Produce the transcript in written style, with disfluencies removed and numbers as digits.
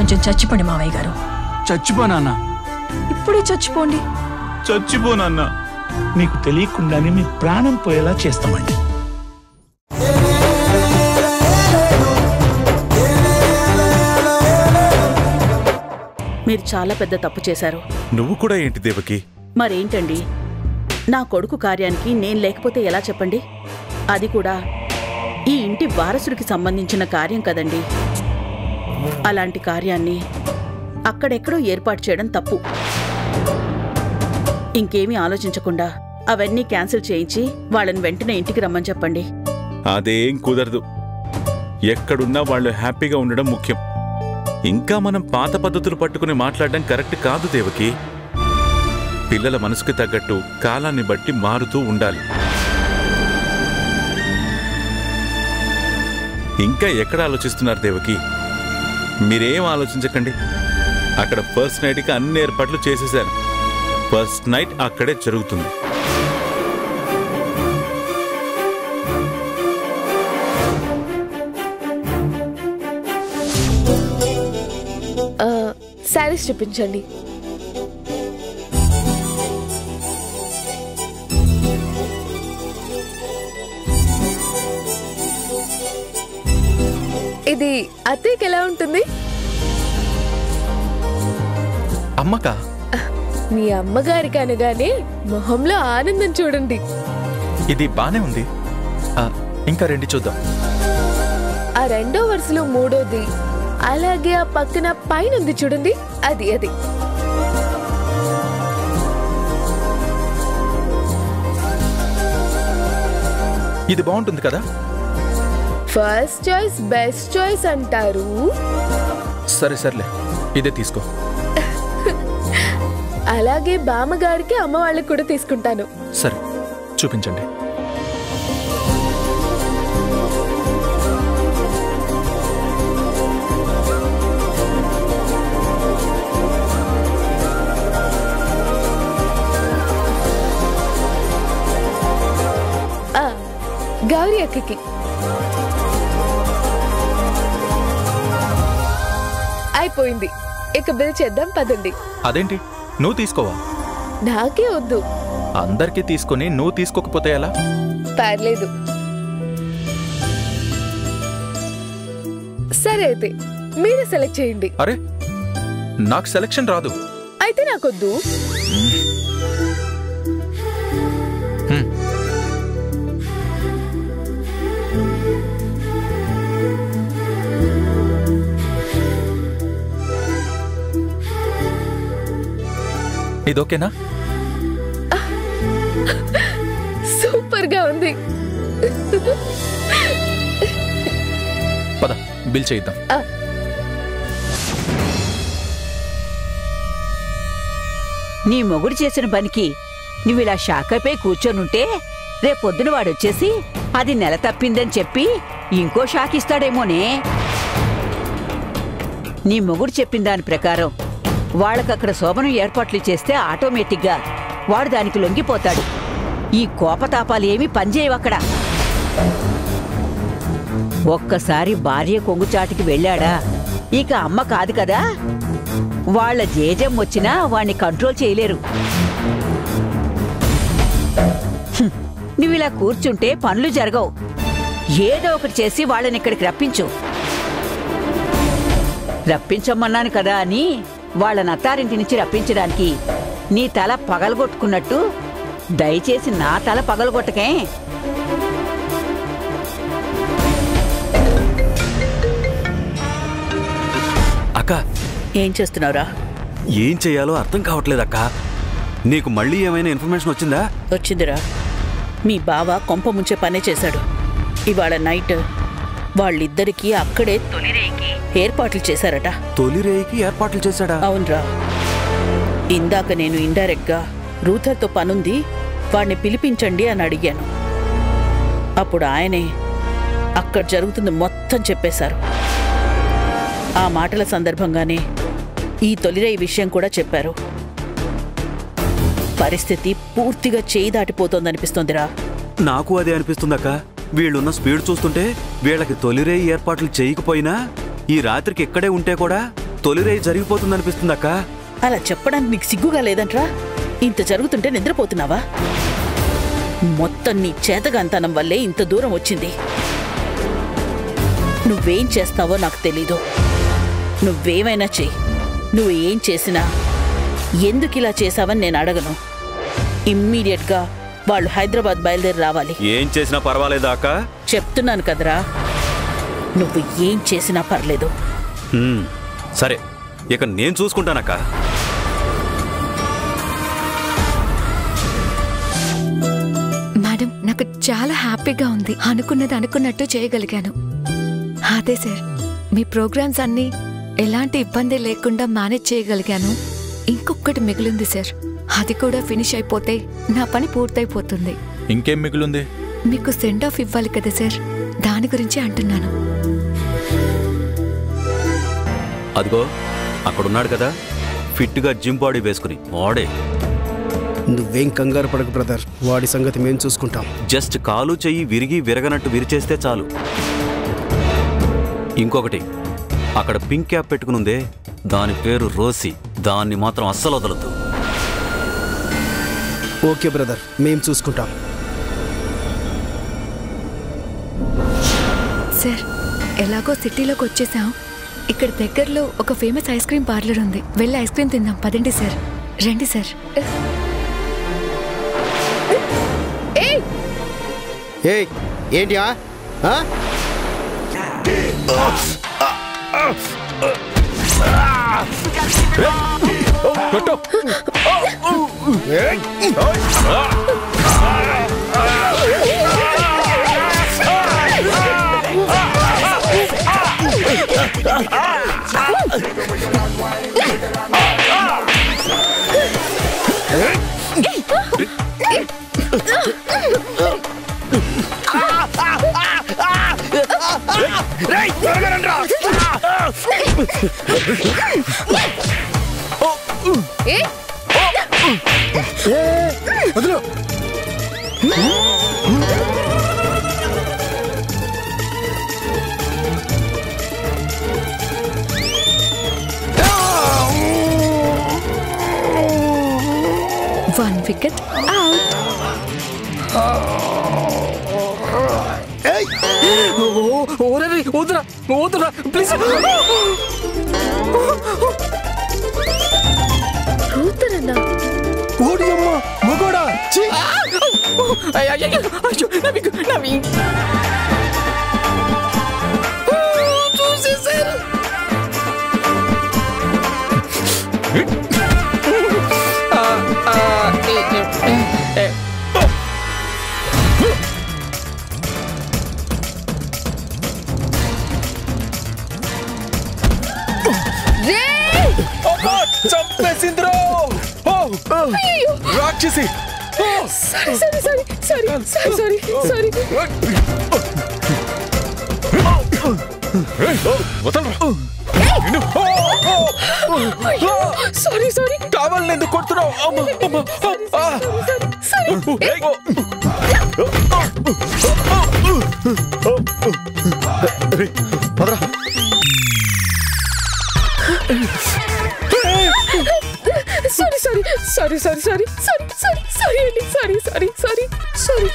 కొంచెం చచ్చిపోండి మావయ్య గారు. చచ్చిపోనా? ఇప్పుడే చచ్చిపోండి. చచ్చిపోనన్నా. మీకు తెలియకుండానే మీ ప్రాణం పోయేలా చేస్తామండి. మీరు చాలా పెద్ద తప్పు చేశారు. నువ్వు కూడా ఏంటి దేవకి? మరేంటండి, నా కొడుకు కార్యానికి నేను లేకపోతే ఎలా చెప్పండి? అది కూడా ఈ ఇంటి వారసుడికి సంబంధించిన కార్యం కదండి. అలాంటి కార్యాన్ని అక్కడెక్కడో ఏర్పాటు చేయడం తప్పు. ఇంకేమీ ఆలోచించకుండా అవన్నీ క్యాన్సిల్ చేయించి వాళ్ళని వెంటనే ఇంటికి రమ్మని చెప్పండి. అదేం కుదరదు. ఎక్కడున్నా వాళ్ళు హ్యాపీగా ఉండడం ముఖ్యం. ఇంకా మనం పాత పద్ధతులు పట్టుకుని మాట్లాడడం కరెక్ట్ కాదు దేవకి. పిల్లల మనసుకి తగ్గట్టు కాలాన్ని బట్టి మారుతూ ఉండాలి. ఇంకా ఎక్కడ ఆలోచిస్తున్నారు దేవకి? మీరేం ఆలోచించకండి. అక్కడ ఫస్ట్ నైట్కి అన్ని ఏర్పాట్లు చేసేశాను. ఫస్ట్ నైట్ అక్కడే జరుగుతుంది. శారీస్ చూపించండి. ఇది అత్తయ్యకి ఎలా ఉంటుంది? అమ్మకా? మీ అమ్మగారికి అనగానే మొహంలో ఆనందం చూడండి. ఇది బానే ఉంది. ఇంకా రెండు చూద్దాం. ఆ రెండో వరుసలో మూడోది, అలాగే ఆ పక్కన పైన ఉంది చూడండి, అది అది. ఇది బాగుంటుంది కదా? ఫస్ట్ చాయిస్ బెస్ట్ చాయిస్ అంటారు. సరే సర్లే, ఇదే తీసుకో. అలాగే బామ్మగారికి అమ్మ వాళ్ళకి కూడా తీసుకుంటాను. సరే చూపించండి. గౌరీ అక్కకి అయిపోయింది. ఇక బిల్ చేద్దాం పదండి. అదేంటి, నువ్వు తీసుకోవా? నాకే వద్దు. అందరికీ తీసుకొని నువ్వు తీసుకోకపోతే ఎలా? పర్లేదు. సరే అయితే మీరే సెలెక్ట్ చేయండి. అరే, నాకు సెలెక్షన్ రాదు. అయితే నాకొద్దు. ఇది ఓకేనా? సూపర్ గా ఉంది. పద బిల్ చేద్దాం. నీ మొగుడు చేసిన పనికి నువ్విలా షాక్ అయిపోయి కూర్చొనుంటే రేపొద్దున వాడొచ్చేసి అది నెల తప్పిందని చెప్పి ఇంకో షాక్ ఇస్తాడేమోనే. నీ మొగుడు చెప్పిన దాని ప్రకారం వాళ్ళకక్కడ శోభనం ఏర్పాట్లు చేస్తే ఆటోమేటిక్గా వాడు దానికి లొంగిపోతాడు. ఈ కోపతాపాలు ఏమీ పనిచేయవక్కడ. ఒక్కసారి భార్య కొంగుచాటికి వెళ్ళాడా ఇక అమ్మ కాదు కదా. వాళ్ళ జేజం వచ్చినా వాణ్ణి కంట్రోల్ చేయలేరు. నువ్విలా కూర్చుంటే పనులు జరగవు. ఏదో ఒకటి చేసి వాళ్ళని ఇక్కడికి రప్పించు. రప్పించమన్నాను కదా అని వాళ్ళని అత్తారింటి నుంచి రప్పించడానికి నీ తల పగలగొట్టుకున్నట్టు దయచేసి నా తల పగలగొట్టకే. అక్క, ఏం చేస్తున్నావురా? ఏం చెయ్యాలో అర్థం కావట్లేదు అక్క. నీకు మళ్ళీ ఏమైనా ఇన్ఫర్మేషన్ వచ్చిందా? వచ్చిందిరా. మీ బావ కొంప ముంచే పనే చేశాడు. ఇవాళ నైట్ వాళ్ళిద్దరికీ అక్కడే తొలిరేయికి ఏర్పాట్లు చేశారట. తొలిరేయికి ఏర్పాట్లు చేశాడా? అవునరా. ఇందాక నేను ఇండైరెక్ట్గా రూథర్తో పనుంది, వాడిని పిలిపించండి అని అడిగాను. అప్పుడు ఆయనే అక్కడ జరుగుతుంది మొత్తం చెప్పేశారు. ఆ మాటల సందర్భంగానే ఈ తొలిరేయి విషయం కూడా చెప్పారు. పరిస్థితి పూర్తిగా చేయి దాటిపోతోందనిపిస్తోందిరా. నాకు అదే అనిపిస్తుందక్క. వీళ్ళున్న స్పీడ్ చూస్తుంటే వీళ్ళకి తొలిరేయి ఏర్పాట్లు చేయకపోయినా ఈ రాత్రికి ఇక్కడే ఉంటే కూడా తొలిరేయి జరిగిపోతుందనిపిస్తుందక్క. అలా చెప్పడానికి నీకు సిగ్గుగా లేదంట్రా? ఇంత జరుగుతుంటే నిద్రపోతున్నావా? మొత్తం నీ చేతగాంతనం వల్లే ఇంత దూరం వచ్చింది. నువ్వేం చేస్తావో నాకు తెలీదు. నువ్వేమైనా చెయ్యి. నువ్వు ఏం చేసినా ఎందుకిలా చేశావని నేను అడగను. ఇమ్మీడియట్గా వాళ్ళు హైదరాబాద్ బయలుదేరి రావాలి. ఏం చేసినా పర్వాలేదా అక్క? చెప్తున్నాను కదరా, నువ్వు ఏం చేసినా పర్లేదు. సరే, ఇక నేను చూసుకుంటానక్క. మేడం, నాకు చాలా హ్యాపీగా ఉంది. అనుకున్నది అనుకున్నట్టు చేయగలిగాను. అదే సార్, మీ ప్రోగ్రామ్స్ అన్నీ ఎలాంటి ఇబ్బంది లేకుండా మేనేజ్ చేయగలిగాను. ఇంకొకటి మిగిలింది సార్, అది కూడా ఫినిష్ అయిపోతే నా పని పూర్తయిపోతుంది. ఇంకేం మిగిలింది? మీకు సెండ్ ఆఫ్ ఇవ్వాలి కదా సార్, దాని గురించి అంటున్నాను. అదిగో అక్కడున్నాడు కదా, ఫిట్గా జిమ్ బాడీ వేసుకుని వాడే. నువ్వేం కంగారు పడకు బ్రదర్, వాడి సంగతి మేం చూసుకుంటాం. జస్ట్ కాలు చెయ్యి విరిగి విరగనట్టు విరిచేస్తే చాలు. ఇంకొకటి, అక్కడ పింక్ క్యాప్ పెట్టుకునుందే, దాని పేరు రోసి. దాన్ని మాత్రం అస్సలు వదలొద్దు. ఓకే బ్రదర్, మేం చూసుకుంటాం. సార్, ఎలాగో సిటీలోకి వచ్చేసాం. ఇక్కడ దగ్గరలో ఒక ఫేమస్ ఐస్ క్రీమ్ పార్లర్ ఉంది. వెళ్ళి ఐస్ క్రీమ్ తిందాం. పదండి సార్. రండి సార్. ఏయ్, ఏంటియా? One wicket out. ప్లీజ్. కూతురన్నా? ఓడి అమ్మ మగోడా. చూసేసారు. చంపేసింద్రో రాక్షసి. Sorry sorry sorry sorry sorry sorry sorry sorry. కావాలని ఎందుకు కొడుతున్నావు? Sorry sorry sorry sorry sorry sorry sorry sorry అండి. Sorry sorry sorry sorry.